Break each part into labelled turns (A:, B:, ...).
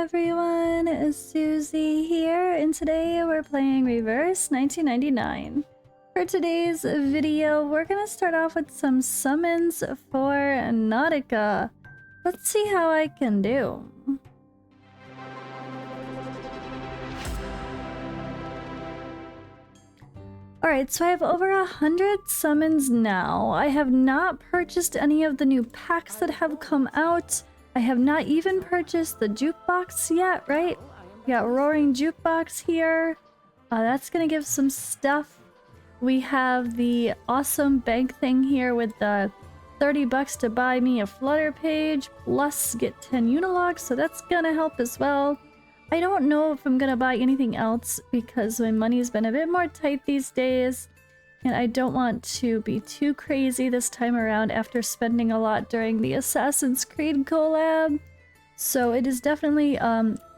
A: everyone, Suzi here, and today we're playing Reverse 1999. For today's video, we're gonna start off with some summons for Nautica. Let's see how I can do. Alright, so I have over 100 summons now. I have not purchased any of the new packs that have come out. I have not even purchased the jukebox yet, right? We got Roaring Jukebox here. That's gonna give some stuff. We have the awesome bank thing here with the 30 bucks to buy me a Flutter page, plus get 10 Unilogs, so that's gonna help as well. I don't know if I'm gonna buy anything else because my money's been a bit more tight these days. And I don't want to be too crazy this time around after spending a lot during the Assassin's Creed collab. So it is definitely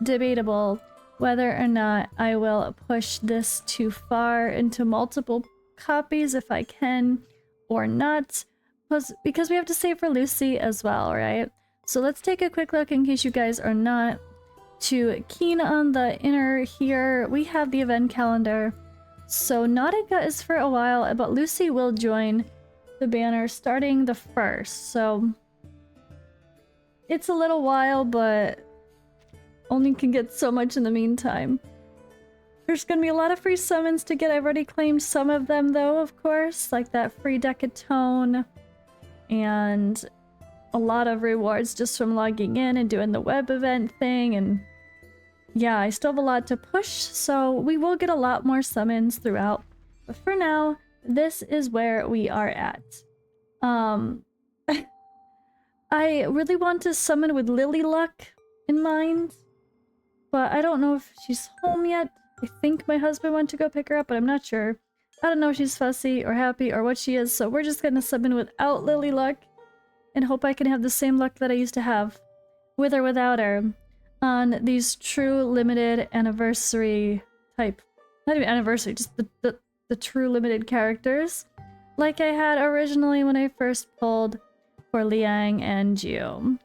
A: debatable whether or not I will push this too far into multiple copies if I can or not. Because we have to save for Lucy as well, right? So let's take a quick look in case you guys are not too keen on the inner here. We have the event calendar. So Nautica is for a while, but Lucy will join the banner starting the 1st. So it's a little while, but only can get so much in the meantime. There's gonna be a lot of free summons to get. I've already claimed some of them though, of course, like that free Decatone and a lot of rewards just from logging in and doing the web event thing. And yeah, I still have a lot to push, so we will get a lot more summons throughout. But for now, this is where we are at. I really want to summon with Lily Luck in mind, but I don't know if she's home yet. I think my husband went to go pick her up, but I'm not sure. I don't know if she's fussy or happy or what she is, so we're just gonna summon without Lily Luck and hope I can have the same luck that I used to have, with or without her, on these true limited anniversary type, not even anniversary, just the true limited characters, like I had originally when I first pulled for Liang and Ju.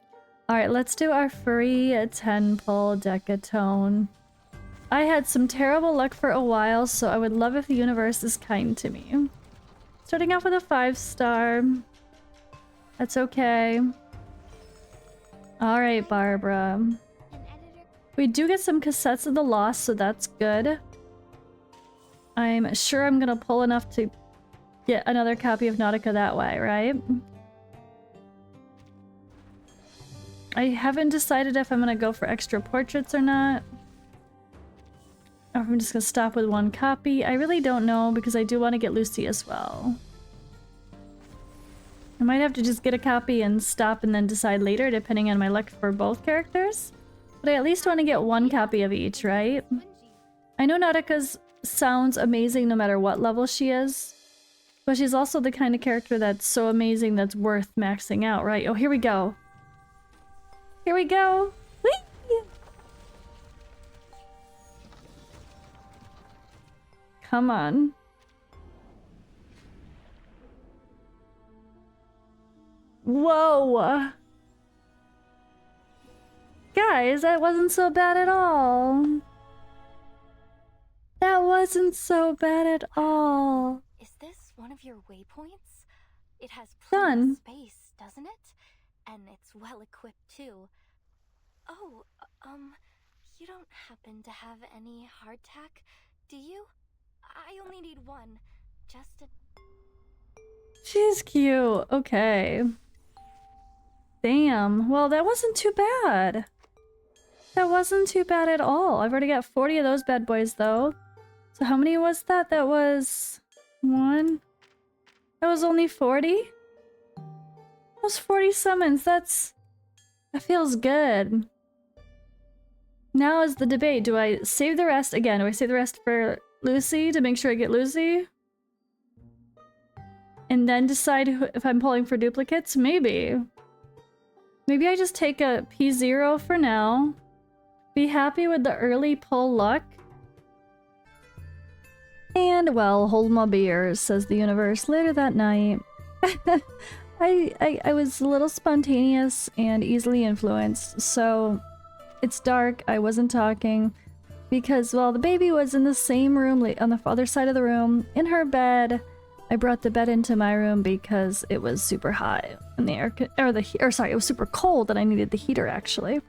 A: Alright, let's do our free 10 pull Decatone. I had some terrible luck for a while, so I would love if the universe is kind to me. Starting off with a 5-star. That's okay. Alright, Barbara. We do get some cassettes of the Lost, so that's good. I'm sure I'm gonna pull enough to get another copy of Nautica that way, right? I haven't decided if I'm gonna go for extra portraits or not. Or if I'm just gonna stop with one copy. I really don't know because I do want to get Lucy as well. I might have to just get a copy and stop and then decide later depending on my luck for both characters. But I at least want to get one copy of each, right? I know Nautica's sounds amazing no matter what level she is. But she's also the kind of character that's so amazing that's worth maxing out, right? Oh, here we go. Here we go! Whee! Come on. Whoa! Guys, that wasn't so bad at all. That wasn't so bad at all.
B: Is this one of your waypoints? It has
A: Done.
B: plenty of space, doesn't it? And it's well equipped too. Oh, you don't happen to have any hardtack, do you? I only need one. Just a...
A: She's cute. Okay. Damn. Well, that wasn't too bad. That wasn't too bad at all. I've already got 40 of those bad boys, though. So how many was that? That was... 1? That was only 40? That was 40 summons. That feels good. Now is the debate. Do I save the rest again? Do I save the rest for Lucy to make sure I get Lucy? And then decide if I'm pulling for duplicates? Maybe. Maybe I just take a P0 for now. Be happy with the early pull luck. And, well, hold my beer, says the universe later that night. I was a little spontaneous and easily influenced, so It's dark. I wasn't talking because, well, the baby was in the same room on the other side of the room in her bed. I brought the bed into my room because it was super hot in the it was super cold and I needed the heater actually.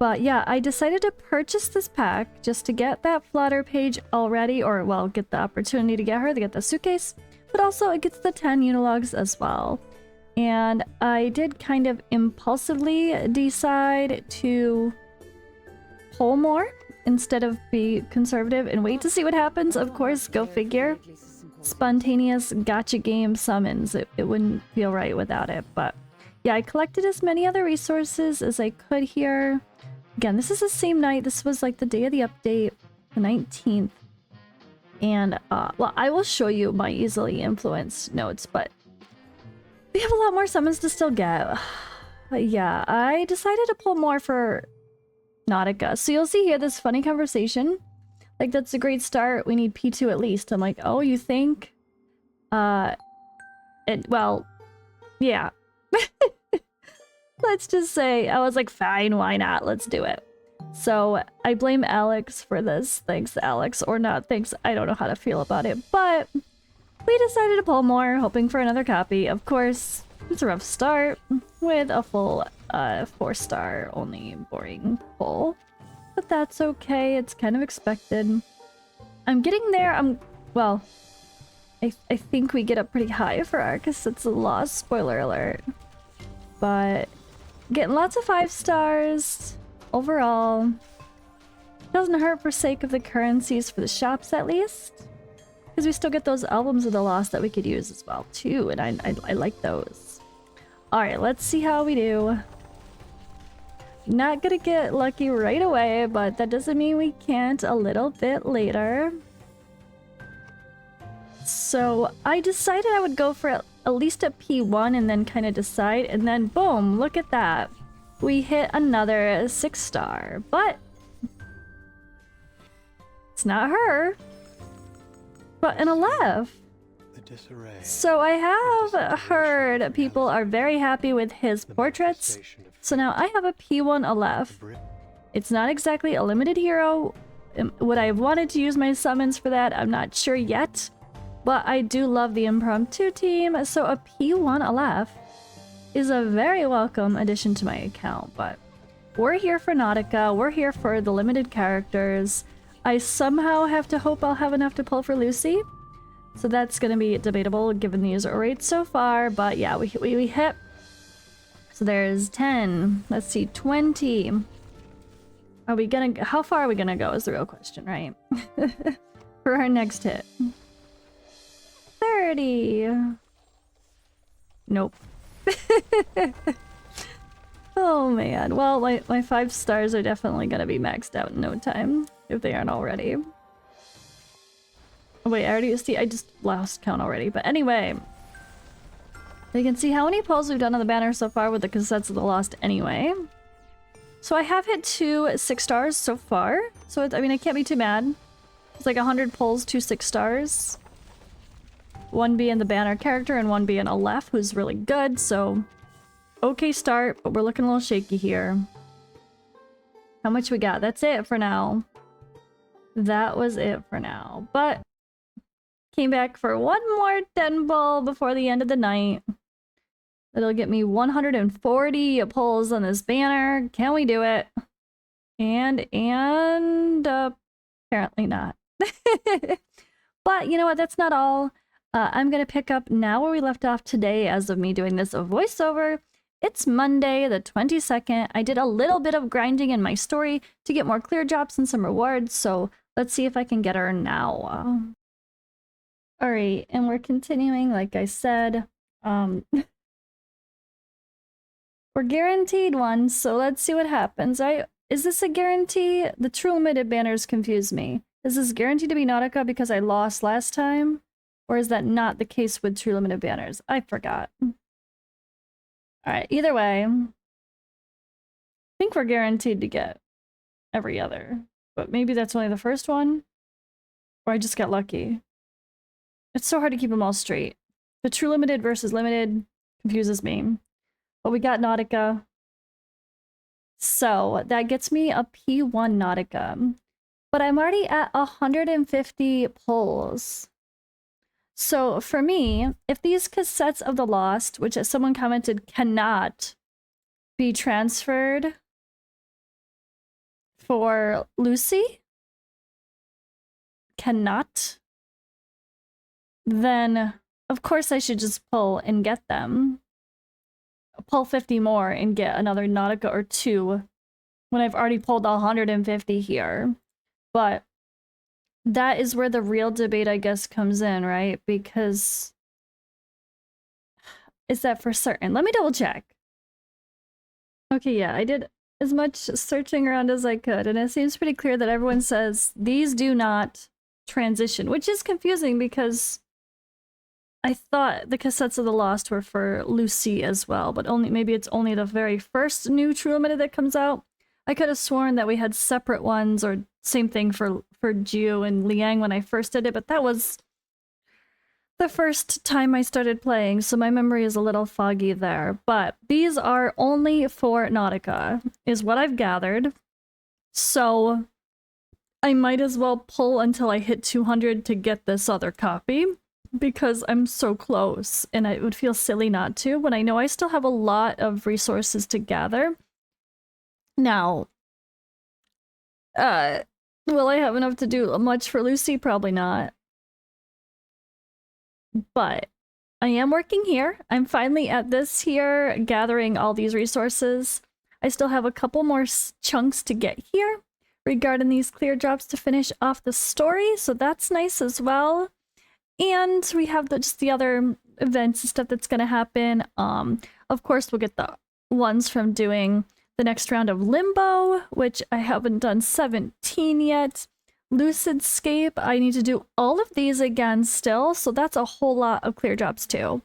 A: But yeah, I decided to purchase this pack just to get that flutter page already, or well, get the opportunity to get her to get the suitcase, but also it gets the 10 unilogs as well. And I did kind of impulsively decide to pull more instead of be conservative and wait to see what happens. Of course, go figure. Spontaneous gotcha game summons. It wouldn't feel right without it, but yeah, I collected as many other resources as I could here. Again, this is the same night. This was like the day of the update, the 19th. And, well, I will show you my easily influenced notes, but we have a lot more summons to still get. But yeah, I decided to pull more for Nautica. So you'll see here this funny conversation. Like, that's a great start. We need P2 at least. I'm like, oh, you think? Well, yeah. Let's just say, I was like, fine, why not? Let's do it. So I blame Alex for this. Thanks, Alex. Or not thanks. I don't know how to feel about it. But we decided to pull more, hoping for another copy. Of course, it's a rough start with a full 4-star only boring pull. But that's okay. It's kind of expected. I'm getting there. Well, I think we get up pretty high for Arcus. It's a loss. Spoiler alert. But getting lots of 5 stars overall. Doesn't hurt for sake of the currencies for the shops at least. Because we still get those albums of the lost that we could use as well too. And I like those. Alright, let's see how we do. Not gonna get lucky right away, but that doesn't mean we can't a little bit later. So I decided I would go for at least a P1 and then kind of decide, and then boom, look at that. We hit another 6-star, but it's not her, but an Aleph. So I have heard people are very happy with his portraits. So now I have a P1 Aleph. It's not exactly a limited hero. Would I have wanted to use my summons for that? I'm not sure yet. But I do love the impromptu team, so a P1 Aleph is a very welcome addition to my account. But we're here for Nautica, we're here for the limited characters. I somehow have to hope I'll have enough to pull for Lucy. So that's gonna be debatable given the user rate so far, but yeah, we hit. So there's 10, let's see, 20. Are we gonna, how far are we gonna go is the real question, right? For our next hit. 30. Nope. Oh man, well my 5 stars are definitely gonna be maxed out in no time, if they aren't already. Oh wait, I just lost count already, but anyway. You can see how many pulls we've done on the banner so far with the cassettes of the lost anyway. So I have hit 2 6 stars so far, so I mean I can't be too mad. It's like 100 pulls, 2 6 stars. One being the banner character and one being Aleph, who's really good, so okay start, but we're looking a little shaky here. How much we got? That's it for now. That was it for now, but came back for one more 10 pull before the end of the night. That'll get me 140 pulls on this banner. Can we do it? And apparently not. But you know what? That's not all. I'm gonna pick up now where we left off today as of me doing this voiceover. It's Monday the 22nd. I did a little bit of grinding in my story to get more clear drops and some rewards, so let's see if I can get her now. Alright, and we're continuing like I said. We're guaranteed one, so let's see what happens. Is this a guarantee? The true limited banners confuse me. Is this guaranteed to be Nautica because I lost last time? Or is that not the case with true limited banners? I forgot. Alright, either way. I think we're guaranteed to get every other. But maybe that's only the first one? Or I just got lucky. It's so hard to keep them all straight. The true limited versus limited confuses me. But we got Nautica. So that gets me a P1 Nautica. But I'm already at 150 pulls. So for me, if these cassettes of the Lost, which as someone commented cannot be transferred for Lucy, cannot, then of course I should just pull and get them. Pull 50 more and get another Nautica or two when I've already pulled 150 here. But that is where the real debate, I guess, comes in, right? Because is that for certain? Let me double check. Okay, yeah, I did as much searching around as I could, and it seems pretty clear that everyone says these do not transition, which is confusing because I thought the cassettes of the Lost were for Lucy as well, but maybe it's only the very first new True Limited that comes out. I could have sworn that we had separate ones, or same thing for Jiu and Liang when I first did it, but that was the first time I started playing, so my memory is a little foggy there. But these are only for Nautica, is what I've gathered. So I might as well pull until I hit 200 to get this other copy, because I'm so close, and it would feel silly not to when I know I still have a lot of resources to gather. Now, will I have enough to do much for Lucy? Probably not. But I am working here. I'm finally at this here, gathering all these resources. I still have a couple more chunks to get here regarding these clear drops to finish off the story, so that's nice as well. And we have just the other events and stuff that's going to happen. Of course, we'll get the ones from doing the next round of Limbo, which I haven't done 17 yet. Lucidscape, I need to do all of these again still, so that's a whole lot of clear drops too.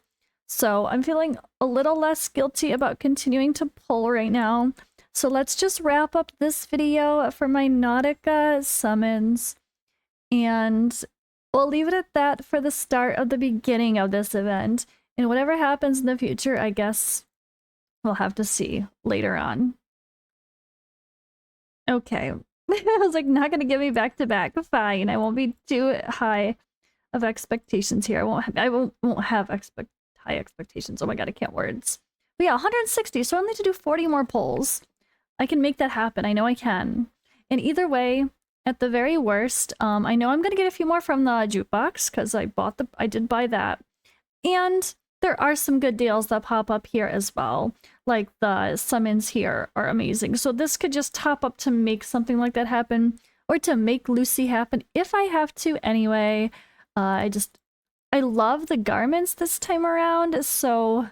A: So I'm feeling a little less guilty about continuing to pull right now. So let's just wrap up this video for my Nautica summons, and we'll leave it at that for the start of the beginning of this event. And whatever happens in the future, I guess we'll have to see later on. Okay. I was like, not gonna give me back to back. Fine, I won't be too high of expectations here. I won't have high expectations. Oh my god, I can't words. But yeah, 160, so I only need to do 40 more polls. I can make that happen. I know I can. And either way, at the very worst, I know I'm gonna get a few more from the jukebox because I did buy that. And there are some good deals that pop up here as well. Like the summons here are amazing. So this could just top up to make something like that happen, or to make Lucy happen if I have to anyway. I love the garments this time around, so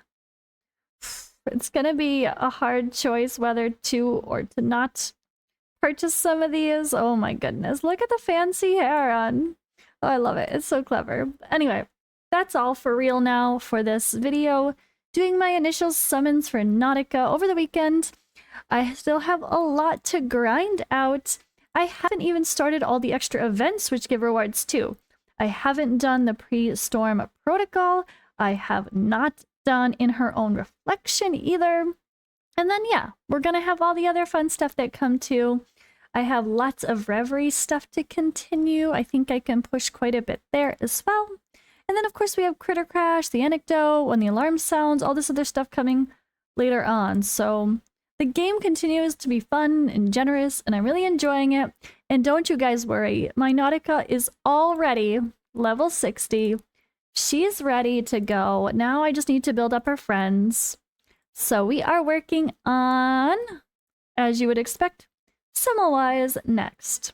A: it's gonna be a hard choice whether to or to not purchase some of these. Oh my goodness, look at the fancy hair on. Oh, I love it. It's so clever. Anyway, that's all for real now for this video. Doing my initial summons for Nautica over the weekend. I still have a lot to grind out. I haven't even started all the extra events which give rewards too. I haven't done the pre-storm protocol. I have not done In Her Own Reflection either. And then yeah, we're gonna have all the other fun stuff that come too. I have lots of Reverie stuff to continue. I think I can push quite a bit there as well. And then, of course, we have Critter Crash, the Anecdote, When the Alarm Sounds, all this other stuff coming later on. So the game continues to be fun and generous, and I'm really enjoying it. And don't you guys worry, my Nautica is already level 60. She's ready to go. Now I just need to build up her friends. So we are working on, as you would expect, Semmelwise next.